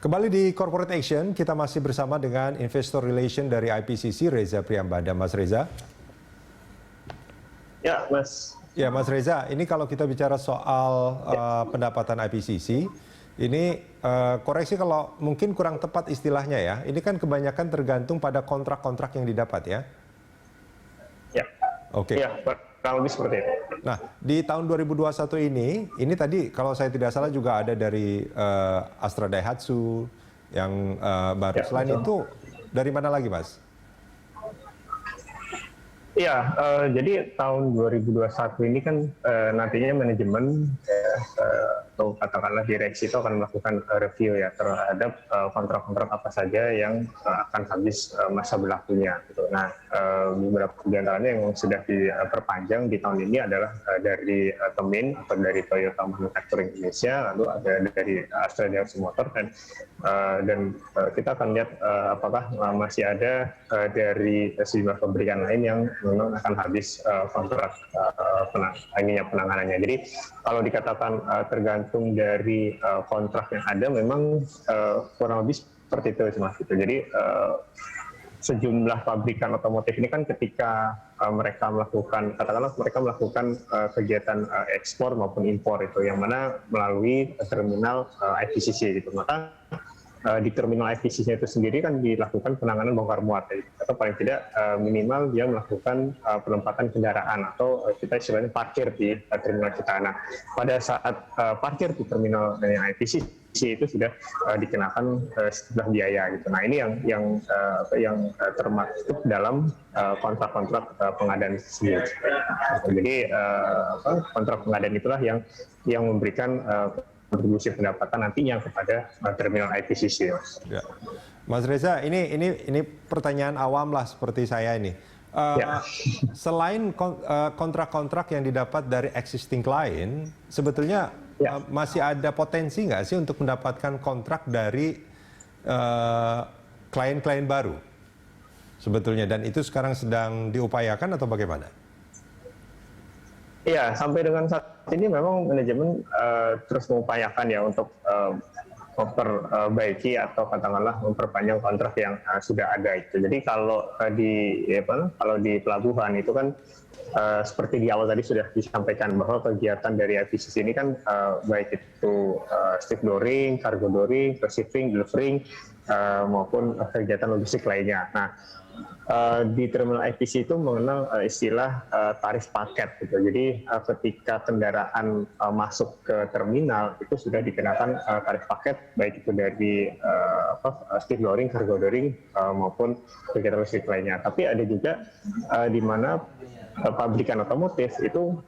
Kembali di Corporate Action, kita masih bersama dengan Investor Relation dari IPCC, Reza Priyambada. Mas Reza. Ya, Mas. Ya, Mas Reza, ini kalau kita bicara soal pendapatan IPCC, ini koreksi kalau mungkin kurang tepat istilahnya ya. Ini kan kebanyakan tergantung pada kontrak-kontrak yang didapat ya. Ya. Oke. Ya, kurang lebih seperti itu. Nah, di tahun 2021 ini tadi kalau saya tidak salah juga ada dari Astra Daihatsu yang baru. Ya, Selain betul. itu, dari mana lagi, Mas? Iya, jadi tahun 2021 ini kan nantinya manajemen atau katakanlah direksi itu akan melakukan review ya terhadap kontrak-kontrak apa saja yang akan habis masa berlakunya. Gitu. Nah, beberapa di antaranya yang sudah diperpanjang di tahun ini adalah dari Temin atau dari Toyota Manufacturing Indonesia, lalu ada dari Astra Daihatsu Motor dan kita akan lihat apakah masih ada dari sejumlah pabrikan lain yang memang akan habis kontrak penanganannya. Jadi kalau dikatakan tergantung dari kontrak yang ada, memang kurang lebih seperti itu, Mas. Jadi sejumlah pabrikan otomotif ini kan ketika mereka melakukan, katakanlah mereka melakukan kegiatan ekspor maupun impor itu, yang mana melalui terminal IPCC gitu. Maka di terminal IPCC itu sendiri kan dilakukan penanganan bongkar muat atau paling tidak minimal dia melakukan penempatan kendaraan atau kita istilahnya parkir di terminal kita. Nah, pada saat parkir di terminal IPCC itu sudah dikenakan sejumlah biaya gitu. Nah, ini yang termasuk dalam kontrak-kontrak pengadaan sendiri. Jadi kontrak pengadaan itulah yang memberikan kontribusi pendapatan nantinya kepada terminal IPCC. Ya. Mas Reza, ini pertanyaan awam lah seperti saya ini. Selain kontrak-kontrak yang didapat dari existing client, sebetulnya masih ada potensi nggak sih untuk mendapatkan kontrak dari klien-klien baru sebetulnya, dan itu sekarang sedang diupayakan atau bagaimana? Iya, sampai dengan saat ini memang manajemen terus mengupayakan ya untuk memperbaiki atau katakanlah memperpanjang kontrak yang sudah ada itu. Jadi kalau di pelabuhan itu kan seperti di awal tadi sudah disampaikan bahwa kegiatan dari IPCC ini kan baik itu stevedoring, cargo doring, shipping, delivering maupun kegiatan logistik lainnya. Nah, di terminal IPCC itu mengenal istilah tarif paket gitu. Jadi ketika kendaraan masuk ke terminal itu sudah dikenakan tarif paket, baik itu dari stevedoring, cargo doring maupun kegiatan logistik lainnya. Tapi ada juga di mana pabrikan otomotif itu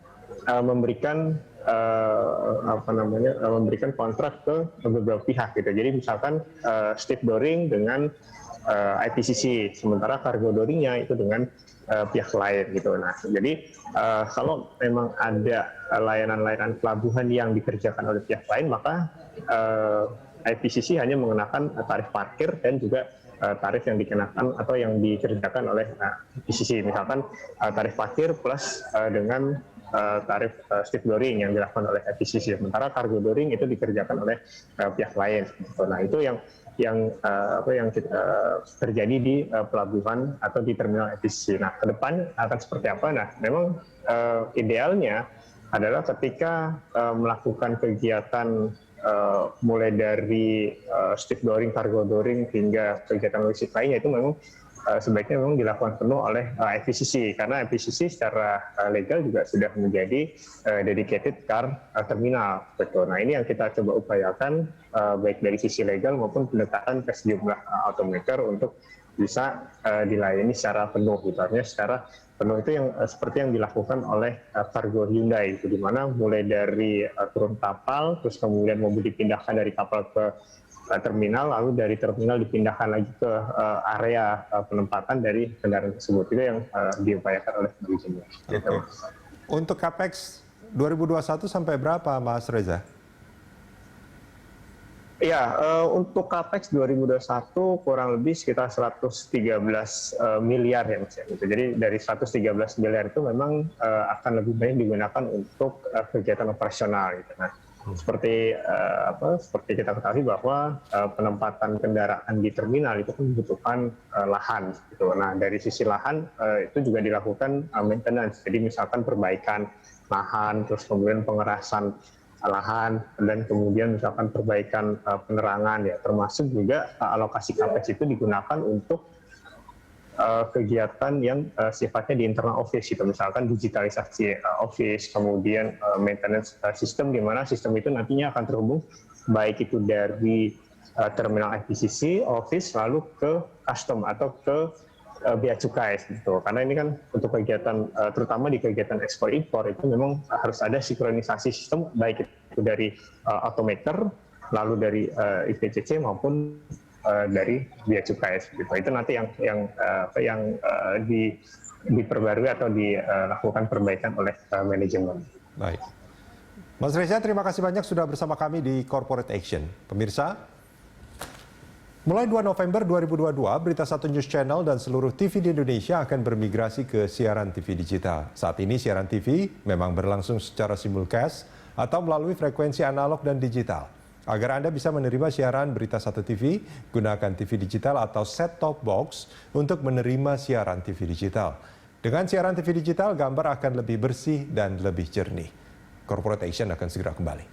memberikan memberikan kontrak ke beberapa pihak gitu. Jadi misalkan stevedoring dengan IPCC, sementara cargo doringnya itu dengan pihak lain gitu. Nah, jadi kalau memang ada layanan-layanan pelabuhan yang dikerjakan oleh pihak lain, maka IPCC hanya mengenakan tarif parkir dan juga tarif yang dikenakan atau yang dikerjakan oleh IPCC. Misalkan tarif parkir plus dengan tarif stevedoring yang dilakukan oleh IPCC, sementara cargo doring itu dikerjakan oleh pihak lain. Nah, itu yang terjadi di pelabuhan atau di terminal IPCC. Nah, ke depan akan seperti apa? Nah, memang idealnya adalah ketika melakukan kegiatan mulai dari stevedoring, cargo doring hingga kegiatan logistik lainnya, itu memang sebaiknya memang dilakukan penuh oleh IPCC, karena IPCC secara legal juga sudah menjadi dedicated car terminal. Betul. Nah, ini yang kita coba upayakan baik dari sisi legal maupun pendekatan ke sejumlah automaker untuk bisa dilayani secara penuh. Artinya secara penuh itu yang seperti yang dilakukan oleh Cargo Hyundai, itu di mana mulai dari turun kapal, terus kemudian mobil dipindahkan dari kapal ke terminal, lalu dari terminal dipindahkan lagi ke area penempatan dari kendaraan tersebut. Itu yang diupayakan oleh manajemen. Okay. Untuk CAPEX 2021 sampai berapa, Mas Reza? Ya, untuk CAPEX 2021 kurang lebih sekitar 113 miliar ya, Mas. Jadi dari 113 miliar itu memang akan lebih banyak digunakan untuk kegiatan operasional gitu. Nah, Seperti kita ketahui bahwa penempatan kendaraan di terminal itu kan membutuhkan lahan gitu. Nah, dari sisi lahan itu juga dilakukan maintenance. Jadi misalkan perbaikan lahan, terus kemudian pengerasan lahan, dan kemudian misalkan perbaikan penerangan, ya termasuk juga alokasi capex itu digunakan untuk kegiatan yang sifatnya di internal office gitu, misalkan digitalisasi office, kemudian maintenance sistem, di mana sistem itu nantinya akan terhubung baik itu dari terminal FBCC, office, lalu ke custom atau ke bea cukai gitu. Karena ini kan untuk kegiatan terutama di kegiatan ekspor impor itu memang harus ada sinkronisasi sistem baik itu dari automaker, lalu dari IPCC maupun dari bea cukai gitu. Itu nanti yang diperbarui atau dilakukan perbaikan oleh manajemen. Baik. Mas Reza, terima kasih banyak sudah bersama kami di Corporate Action. Pemirsa, mulai 2 November 2022, Berita Satu News Channel dan seluruh TV di Indonesia akan bermigrasi ke siaran TV digital. Saat ini siaran TV memang berlangsung secara simulcast atau melalui frekuensi analog dan digital. Agar Anda bisa menerima siaran Berita Satu TV, gunakan TV digital atau set-top box untuk menerima siaran TV digital. Dengan siaran TV digital, gambar akan lebih bersih dan lebih jernih. Corporate Action akan segera kembali.